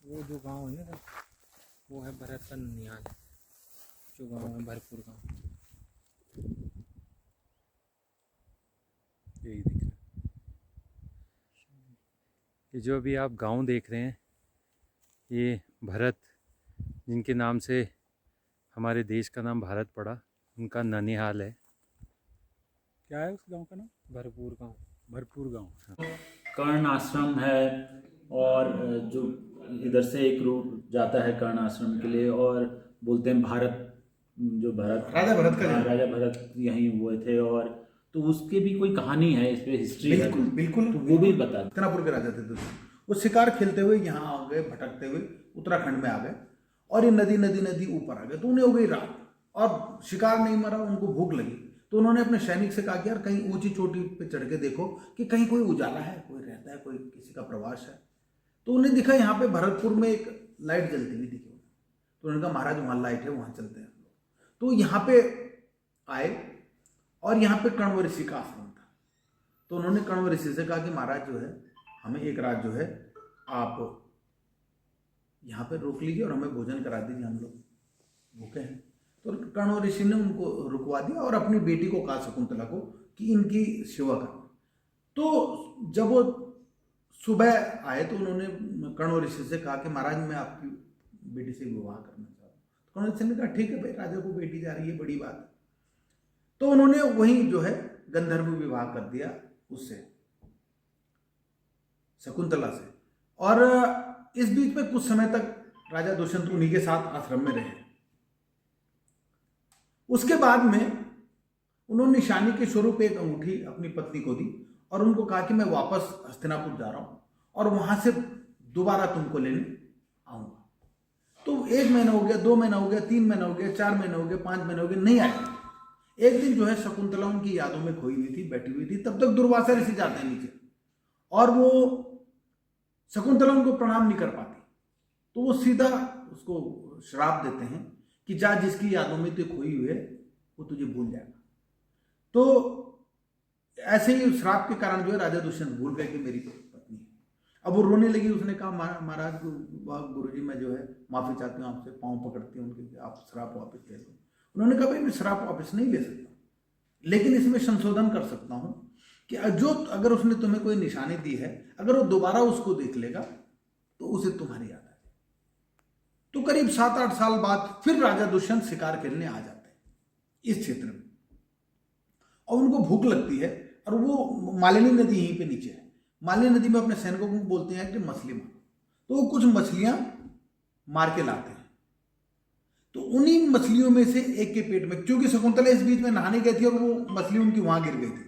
वो जो गांव है ना, वो है भरत का ननिहाल, जो गांव है भरतपुर गांव, यही दिख रहा है। ये जो अभी आप गांव देख रहे हैं, ये भरत, जिनके नाम से हमारे देश का नाम भारत पड़ा, उनका ननिहाल है। क्या है उस गांव का नाम? भरतपुर गांव। भरतपुर गांव। कर्ण आश्रम है, और जो इधर से एक रूट जाता है कर्ण आश्रम के लिए, और बोलते हैं भारत, जो भरत राजा भरत का जन्म। राजा भरत यहीं हुए थे, और तो उसके भी कोई कहानी है, इस पे हिस्ट्री है। बिल्कुल बिल्कुल, तो वो भी बता दो। हस्तिनापुर के राजा थे तो वो शिकार खेलते हुए यहाँ आ गए, भटकते हुए उत्तराखंड में आ गए, और ये नदी नदी नदी ऊपर आ गए। तो उन्हें हो गई रात, और शिकार नहीं मरा, उनको भूख लगी। तो उन्होंने अपने सैनिक से कहा कि यार कहीं ऊंची चोटी पे चढ़ के देखो कि कहीं कोई उजाला है, कोई रहता है, कोई किसी का प्रवास है। तो उन्हें दिखा यहाँ पे भरतपुर में एक लाइट जलती हुई दिखी। तो उन्होंने कहा महाराज वहाँ लाइट है, वहाँ चलते हैं। तो यहाँ पे आए, और यहाँ पे कण्व ऋषि का आश्रम था। तो उन्होंने कण्व ऋषि से कहा कि महाराज जो है, हमें एक रात जो है आप यहाँ पे रोक लीजिए और हमें भोजन करा दीजिए, हम लोग भूखे हैं। तो कण्व ऋषि ने उनको रुकवा दिया और अपनी बेटी को कहा, शकुंतला को, कि इनकी सेवा करना। तो जब वो सुबह आए तो उन्होंने कण्व ऋषि से कहा कि महाराज मैं आपकी बेटी से विवाह करना चाहता हूँ। कण्व ऋषि ने कहा ठीक है भाई, राजा को बेटी जा रही है, बड़ी बात है। तो उन्होंने वहीं जो है गंधर्व विवाह कर दिया उससे, शकुंतला से। और इस बीच में कुछ समय तक राजा दुष्यंत उन्हीं के साथ आश्रम में रहे। उसके बाद में उन्होंने निशानी के स्वरूप एक अंगूठी अपनी पत्नी को दी और उनको कहा कि मैं वापस हस्तिनापुर जा रहा हूं और वहां से दोबारा तुमको लेने आऊंगा। तो 1 महीना हो गया, 2 महीना हो गया, 3 महीना हो गया, 4 महीने हो गए, 5 महीने हो गए, नहीं आए। एक दिन जो है शकुंतला उनकी यादों में खोई हुई थी, बैठी हुई थी। तब तक दुर्वासा ऋषि जाते हैं नीचे, और वो शकुंतला उनको प्रणाम नहीं कर पाती। तो वो सीधा उसको श्राप देते हैं कि जा, जिसकी यादों में तू खोई हुई है वो तुझे भूल जाएगा। तो ऐसे ही श्राप के कारण जो है राजा दुष्यंत भूल गए कि मेरी पत्नी है। अब वो रोने लगी। उसने कहा महाराज गुरुजी, मैं जो है माफी चाहती हूँ आपसे, पाँव पकड़ती हूँ उनके, आप श्राप वापस ले लो। उन्होंने कहा भाई मैं श्राप वापस नहीं ले सकता, लेकिन इसमें संशोधन कर सकता हूं कि जो अगर उसने तुम्हें कोई निशानी दी है, अगर वो दोबारा उसको देख लेगा तो उसे तुम्हारी याद आ जाए। तो करीब 7-8 साल बाद फिर राजा दुष्यंत शिकार खेलने आ जाते हैं इस क्षेत्र में, और उनको भूख लगती है, और वो मालिनी नदी यहीं पे नीचे है। मालिनी नदी में अपने सैनिकों को बोलते हैं कि मछली मारो। तो वो कुछ मछलियां मार के लाते हैं। तो उन्हीं मछलियों में से एक के पेट में, क्योंकि शकुंतला इस बीच में नहाने गई थी और वो मछली उनकी वहां गिर गई थी,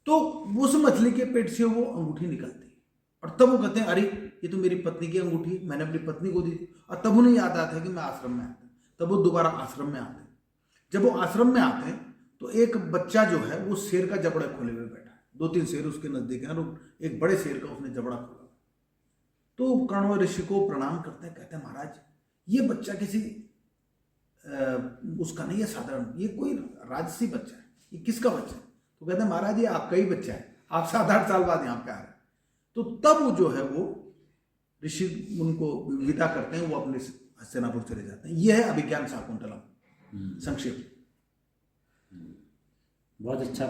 तो उस मछली के पेट से वो अंगूठी निकलती है। और तब वो कहते हैं अरे ये तो मेरी पत्नी की अंगूठी, मैंने अपनी पत्नी को दी थी। और तब उन्हें याद आता है कि मैं आश्रम में आता। तब वो दोबारा आश्रम में आते हैं। जब वो आश्रम में आते हैं तो एक बच्चा जो है वो शेर का जबड़ा खोले हुए बैठा है। 2-3 शेर उसके नजदीक है, और एक बड़े शेर का उसने जबड़ा खोला। तो कण्व ऋषि को प्रणाम करते हैं, कहते हैं महाराज ये बच्चा किसी उसका नहीं है साधारण, ये कोई राजसी बच्चा है, ये किसका बच्चा है? तो कहते हैं महाराज ये आपका ही बच्चा है, आप 7-8 साल बाद यहाँ पे आ रहे हैं। तो तब वो जो है वो ऋषि उनको विदा करते हैं, वो अपने हस्तिनापुर चले जाते हैं। यह है अभिज्ञान शाकुंतलम संक्षेप। बहुत अच्छा